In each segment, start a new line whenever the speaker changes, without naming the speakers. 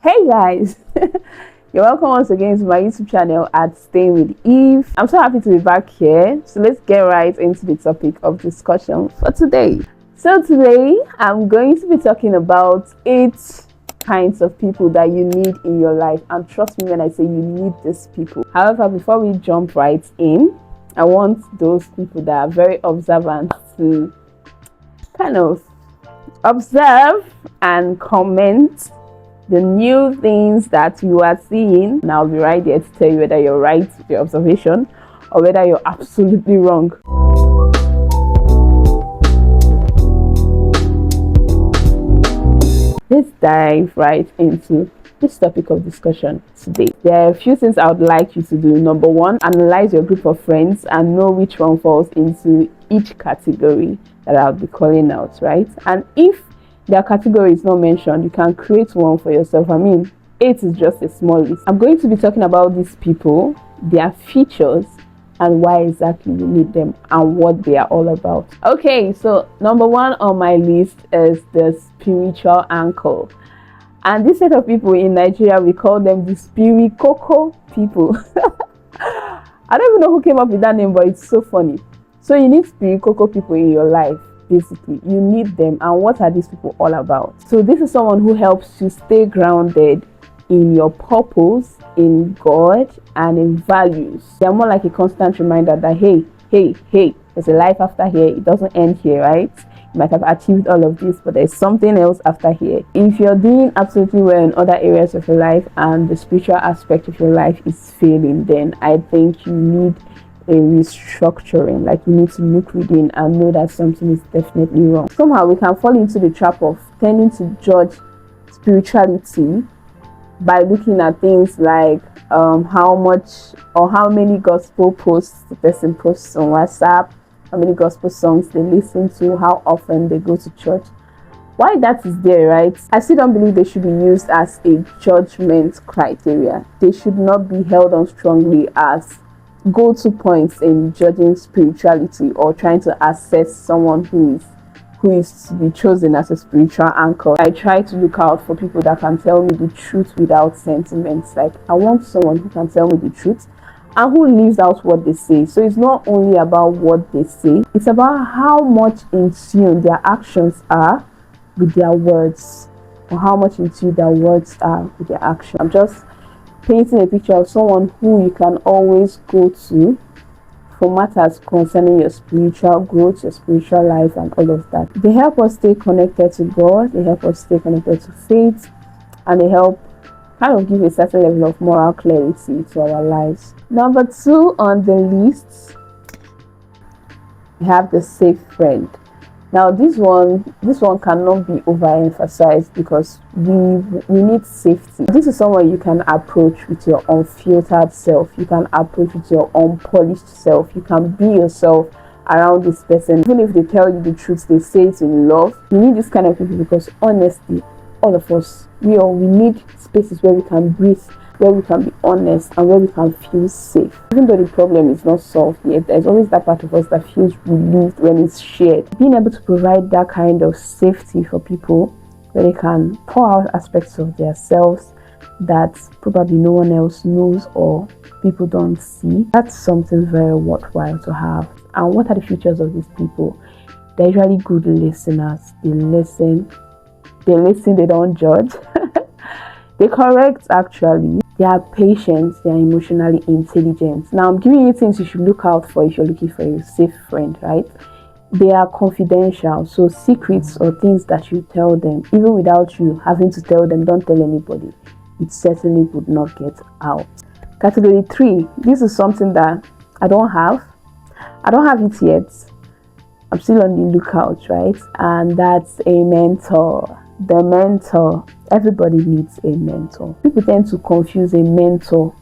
Hey guys, you're welcome once again to my YouTube channel at Staying with Eve. I'm so happy to be back here. So let's get right into the topic of discussion for today. So today I'm going to be talking about 8 kinds of people that you need in your life, and trust me when I say you need these people. However, before we jump right in, I want those people that are very observant to kind of observe and comment the new things that you are seeing, and I'll be right there to tell you whether you're right with your observation or whether you're absolutely wrong. Let's dive right into this topic of discussion today. There are a few things I would like you to do. Number one, analyze your group of friends and know which one falls into each category that I'll be calling out, right? And if their category is not mentioned, you can create one for yourself. 8 is just a small list. I'm going to be talking about these people, their features, and why exactly you need them and what they are all about. Okay, so number one on my list is the spiritual uncle. And this set of people in Nigeria, we call them the spirit coco people. I don't even know who came up with that name, but it's so funny. So you need spirit coco people in your life. Basically, you need them. And what are these people all about? So this is someone who helps you stay grounded in your purpose, in God, and in values. They're more like a constant reminder that hey, there's a life after here. It doesn't end here, right? You might have achieved all of this, but there's something else after here. If you're doing absolutely well in other areas of your life and the spiritual aspect of your life is failing, then I think you need a restructuring. Like, you need to look within and know that something is definitely wrong. Somehow we can fall into the trap of tending to judge spirituality by looking at things like how much or how many gospel posts the person posts on WhatsApp, how many gospel songs they listen to, how often they go to church. Why that is there, right? I still don't believe they should be used as a judgment criteria. They should not be held on strongly as go-to points in judging spirituality or trying to assess someone who is to be chosen as a spiritual anchor. I try to look out for people that can tell me the truth without sentiments. Like, I want someone who can tell me the truth and who lives out what they say. So it's not only about what they say, it's about how much in tune their actions are with their words, or how much in tune their words are with their actions. I'm just painting a picture of someone who you can always go to for matters concerning your spiritual growth, your spiritual life, and all of that. They help us stay connected to God, they help us stay connected to faith, and they help kind of give a certain level of moral clarity to our lives. Number 2 on the list, we have the safe friend. Now this one cannot be overemphasized because we need safety. This is someone you can approach with your unfiltered self. You can approach with your unpolished self. You can be yourself around this person. Even if they tell you the truth, they say it in love. You need this kind of people because honestly, all of us, we need spaces where we can breathe, where we can be honest, and where we can feel safe. Even though the problem is not solved yet, there's always that part of us that feels relieved when it's shared. Being able to provide that kind of safety for people where they can pour out aspects of themselves that probably no one else knows or people don't see, that's something very worthwhile to have. And what are the features of these people? They're usually good listeners. They listen, they don't judge. They correct, actually. They are patient, they are emotionally intelligent. Now, I'm giving you things you should look out for if you're looking for a safe friend, right? They are confidential, so secrets or things that you tell them, even without you having to tell them, don't tell anybody. It certainly would not get out. Category 3, this is something that I don't have it yet. I'm still on the lookout, right? And that's a mentor. The mentor. Everybody needs a mentor. People tend to confuse a mentor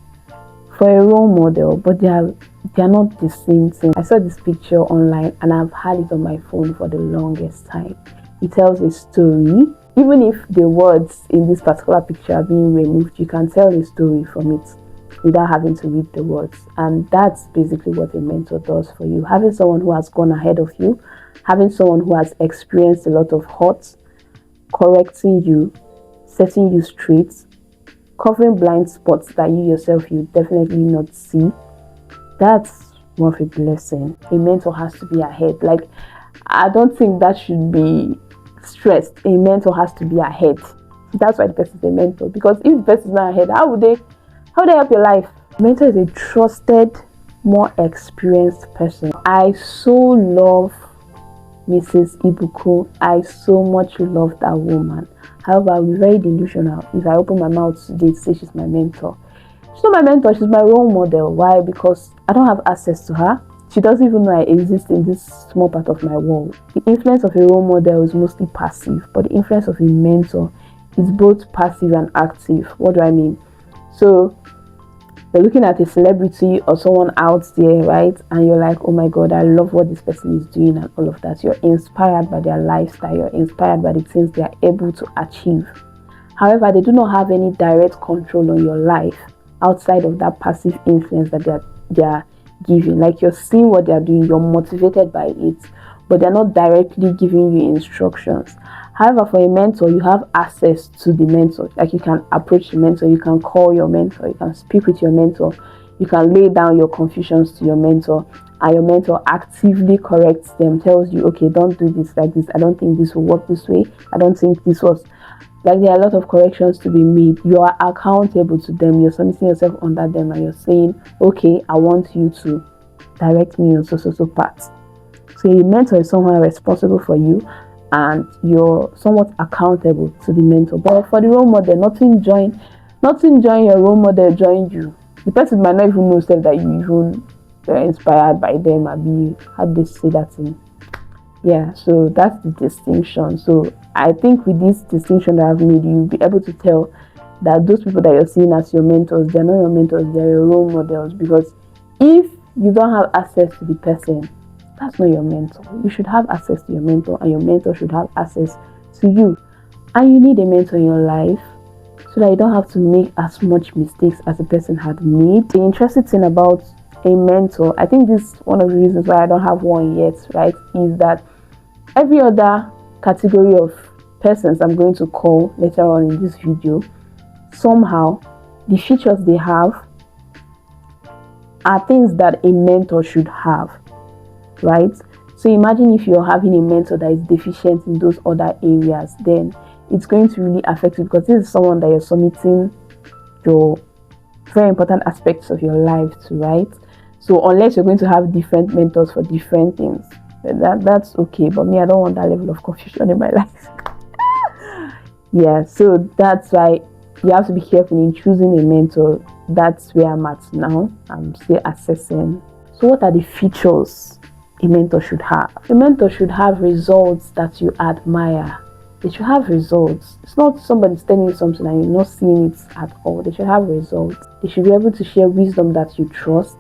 for a role model, but they are not the same thing. I saw this picture online and I've had it on my phone for the longest time. It tells a story. Even if the words in this particular picture are being removed, you can tell a story from it without having to read the words. And that's basically what a mentor does for you. Having someone who has gone ahead of you, having someone who has experienced a lot of hurt, correcting you, setting you straight, covering blind spots that you yourself you definitely not see. That's more of a blessing. A mentor has to be ahead. Like, I don't think that should be stressed. A mentor has to be ahead. That's why the person is a mentor. Because if the person is not ahead, how would they help your life? Mentor is a trusted, more experienced person. I so love Mrs. Ibuku. I so much love that woman. However, I'm very delusional if I open my mouth today to say she's my mentor. She's not my mentor, she's my role model. Why? Because I don't have access to her. She doesn't even know I exist in this small part of my world. The influence of a role model is mostly passive, but the influence of a mentor is both passive and active. What do I mean? So you're looking at a celebrity or someone out there, right? And you're like, oh my God, I love what this person is doing and all of that. You're inspired by their lifestyle. You're inspired by the things they are able to achieve. However, they do not have any direct control on your life outside of that passive influence that they are giving. Like, you're seeing what they are doing, you're motivated by it, but they're not directly giving you instructions. However, for a mentor, you have access to the mentor. Like, you can approach the mentor, you can call your mentor, you can speak with your mentor, you can lay down your confusions to your mentor, and your mentor actively corrects them, tells you, okay, don't do this like this. I don't think this will work this way. I don't think this was like, there are a lot of corrections to be made. You are accountable to them. You're submitting yourself under them, and you're saying, okay, I want you to direct me on so parts. So a mentor is someone responsible for you, and you're somewhat accountable to the mentor. But for the role model, nothing join your role model join you. The person might not even know that you even were inspired by them. Maybe how they say that thing. Yeah, so that's the distinction. So I think with this distinction that I've made, you'll be able to tell that those people that you're seeing as your mentors, they're not your mentors, they're your role models. Because if you don't have access to the person, that's not your mentor. You should have access to your mentor, and your mentor should have access to you. And you need a mentor in your life so that you don't have to make as much mistakes as a person had made. The interesting thing about a mentor, I think this is one of the reasons why I don't have one yet, right, is that every other category of persons I'm going to call later on in this video, somehow the features they have are things that a mentor should have, right? So imagine if you're having a mentor that is deficient in those other areas, then it's going to really affect you, because this is someone that you're submitting your very important aspects of your life to, right? So unless you're going to have different mentors for different things, that's okay. But me, I don't want that level of confusion in my life. Yeah, so that's why you have to be careful in choosing a mentor. That's where I'm at now. I'm still assessing. So what are the features a mentor should have? A mentor should have results that you admire. They should have results. It's not somebody telling you something and you're not seeing it at all. They should have results. They should be able to share wisdom that you trust.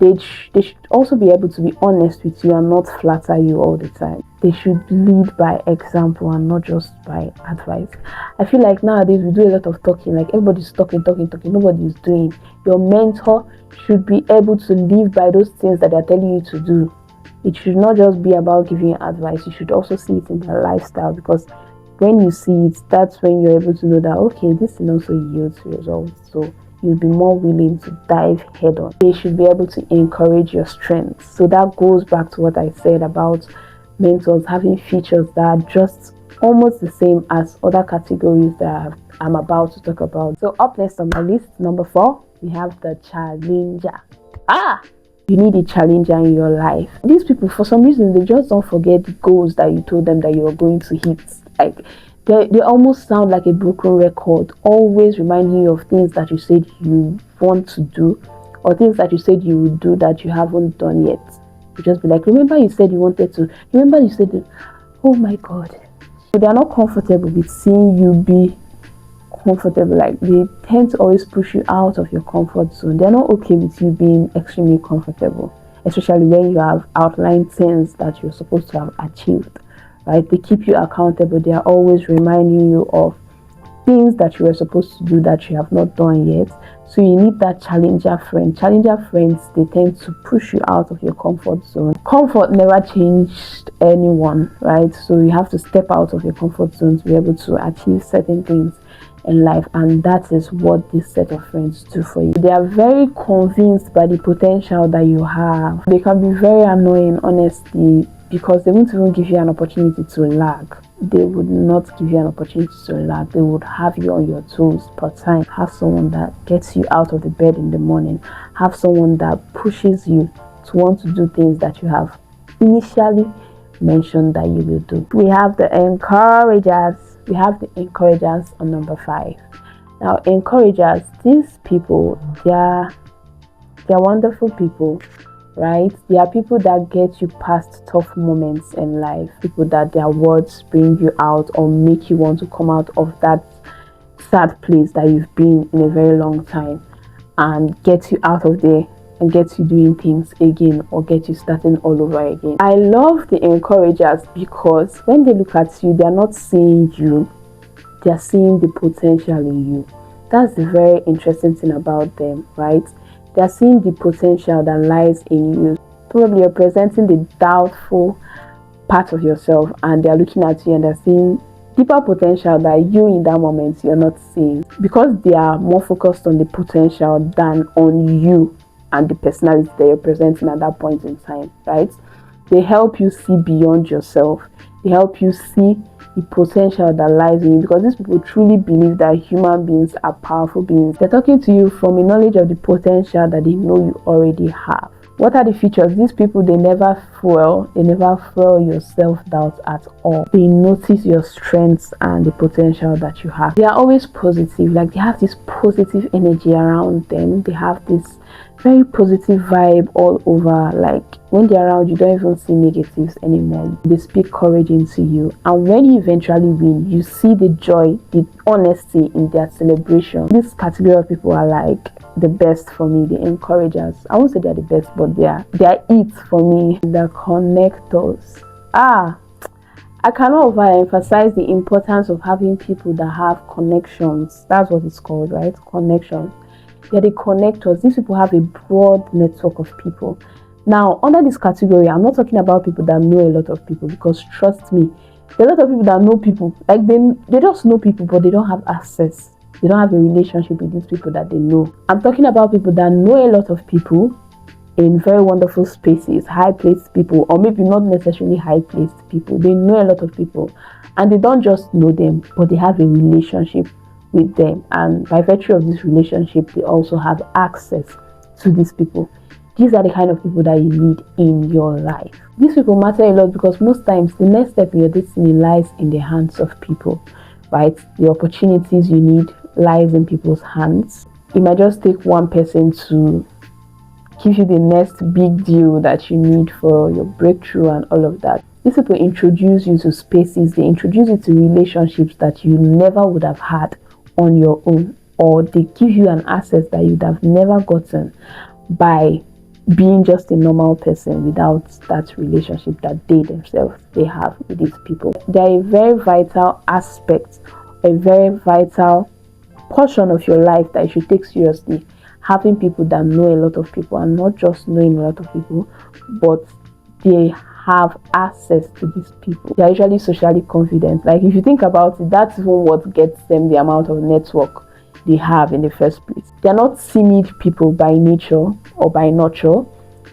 They should also be able to be honest with you and not flatter you all the time. They should lead by example and not just by advice. I feel like nowadays we do a lot of talking. Like, everybody's talking. Nobody's doing. Your mentor should be able to live by those things that they're telling you to do. It should not just be about giving you advice. You should also see it in their lifestyle, because when you see it, that's when you're able to know that, okay, this can also yield results. So you'll be more willing to dive head on. They should be able to encourage your strengths. So that goes back to what I said about mentors having features that are just almost the same as other categories that I'm about to talk about. So up next on my list, number 4, we have the challenger. You need a challenger in your life. These people, for some reason, they just don't forget the goals that you told them that you were going to hit. Like, they almost sound like a broken record, always reminding you of things that you said you want to do, or things that you said you would do that you haven't done yet. You just be like, remember you said you wanted to, remember you said, oh my God. So they are not comfortable with seeing you be comfortable. Like, they tend to always push you out of your comfort zone. They're not okay with you being extremely comfortable, especially when you have outlined things that you're supposed to have achieved. Right? They keep you accountable. They are always reminding you of things that you were supposed to do that you have not done yet. So you need that challenger friend. Challenger friends, they tend to push you out of your comfort zone. Comfort never changed anyone, right? So you have to step out of your comfort zone to be able to achieve certain things. in life, and that is what this set of friends do for you. They are very convinced by the potential that you have. They can be very annoying, honestly, because they won't even give you an opportunity to lag. They would not give you an opportunity to lag. They would have you on your toes per time. Have someone that gets you out of the bed in the morning. Have someone that pushes you to want to do things that you have initially mentioned that you will do. We have the encouragers. We have the encouragers on number 5. Now, encouragers, these people, they're wonderful people, right? They are people that get you past tough moments in life. People that their words bring you out or make you want to come out of that sad place that you've been in a very long time and get you out of there and get you doing things again or get you starting all over again. I love the encouragers because when they look at you, they're not seeing you, they're seeing the potential in you. That's the very interesting thing about them, right? They're seeing the potential that lies in you. Probably you're presenting the doubtful part of yourself and they're looking at you and they're seeing deeper potential that you in that moment you're not seeing, because they are more focused on the potential than on you and the personality that you're presenting at that point in time, right? They help you see beyond yourself. They help you see the potential that lies in you, because these people truly believe that human beings are powerful beings. They're talking to you from a knowledge of the potential that they know you already have. What are the features? These people, they never fuel your self-doubt at all. They notice your strengths and the potential that you have. They are always positive, like they have this positive energy around them. They have this very positive vibe all over. Like when they're around, you don't even see negatives anymore. They speak courage into you, and when you eventually win, you see the joy, the honesty in their celebration. This category of people are like the best for me, the encouragers. I won't say they're the best, but they are it for me. The connectors. I cannot overemphasize the importance of having people that have connections. That's what it's called, right? Connections. They're the connectors. These people have a broad network of people. Now, under this category, I'm not talking about people that know a lot of people, because trust me, there are a lot of people that know people. Like they just know people, but they don't have access. They don't have a relationship with these people that they know. I'm talking about people that know a lot of people in very wonderful spaces, high-placed people, or maybe not necessarily high-placed people. They know a lot of people, and they don't just know them, but they have a relationship with them, and by virtue of this relationship, they also have access to these people. These are the kind of people that you need in your life. These people matter a lot, because most times the next step in your destiny lies in the hands of people, right? The opportunities you need lies in people's hands. It might just take one person to give you the next big deal that you need for your breakthrough and all of that. These people introduce you to spaces, they introduce you to relationships that you never would have had on your own, or they give you an access that you'd have never gotten by being just a normal person without that relationship that they themselves have with these people. They're a very vital aspect, a very vital portion of your life that you should take seriously. Having people that know a lot of people, and not just knowing a lot of people, but they have access to these people. They're usually socially confident. Like if you think about it, that's even what gets them the amount of network they have in the first place. They're not timid people by nature or by nurture.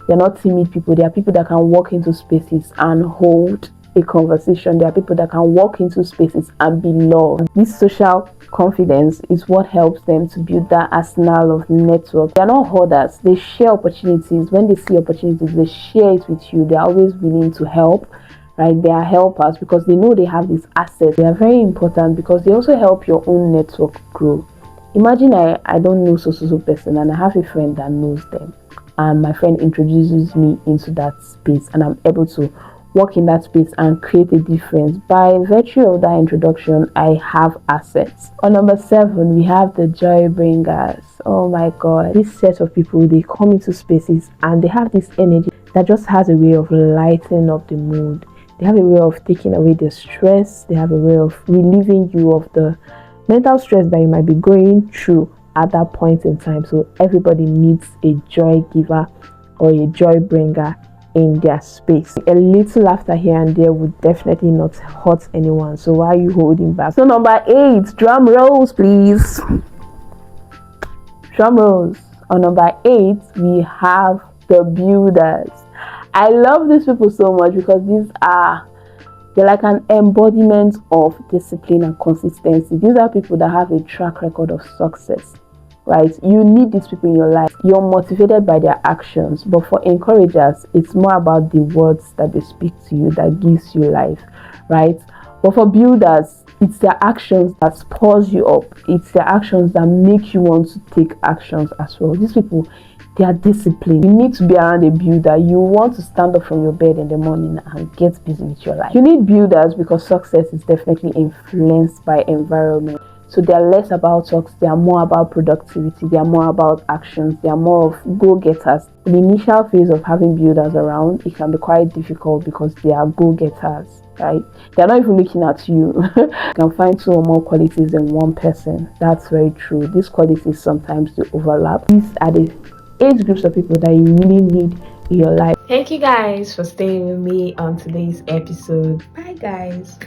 They're not timid people. They are people that can walk into spaces and hold a conversation. There are people that can walk into spaces and be loved. This social confidence is what helps them to build that arsenal of network. They are not hoarders. They share opportunities. When they see opportunities, they share it with you. They are always willing to help, right? They are helpers because they know they have this asset. They are very important because they also help your own network grow. Imagine I don't know so person, and I have a friend that knows them, and my friend introduces me into that space, and I'm able to work in that space and create a difference. By virtue of that introduction, I have assets. On number 7, we have the joy bringers. Oh my god, this set of people, they come into spaces and they have this energy that just has a way of lightening up the mood. They have a way of taking away the stress. They have a way of relieving you of the mental stress that you might be going through at that point in time. So everybody needs a joy giver or a joy bringer
in their space. A little laughter here and there would definitely not hurt anyone. So why are you holding back? So number 8, drum rolls please. Drum rolls. On number 8, we have the builders. I love these people so much because they're like an embodiment of discipline and consistency. These are people that have a track record of success, right? You need these people in your life. You're motivated by their actions, but for encouragers, it's more about the words that they speak to you that gives you life, right? But for builders, it's their actions that spurs you up. It's their actions that make you want to take actions as well. These people, they are disciplined. You need to be around a builder. You want to stand up from your bed in the morning and get busy with your life. You need builders because success is definitely influenced by environment. So they're less about talks, they are more about productivity, they are more about actions, they are more of go-getters. In the initial phase of having builders around, it can be quite difficult because they are go-getters, right? They're not even looking at you. You can find 2 or more qualities in one person. That's very true. These qualities sometimes do overlap. These are the 8 groups of people that you really need in your life. Thank you guys for staying with me on today's episode. Bye guys.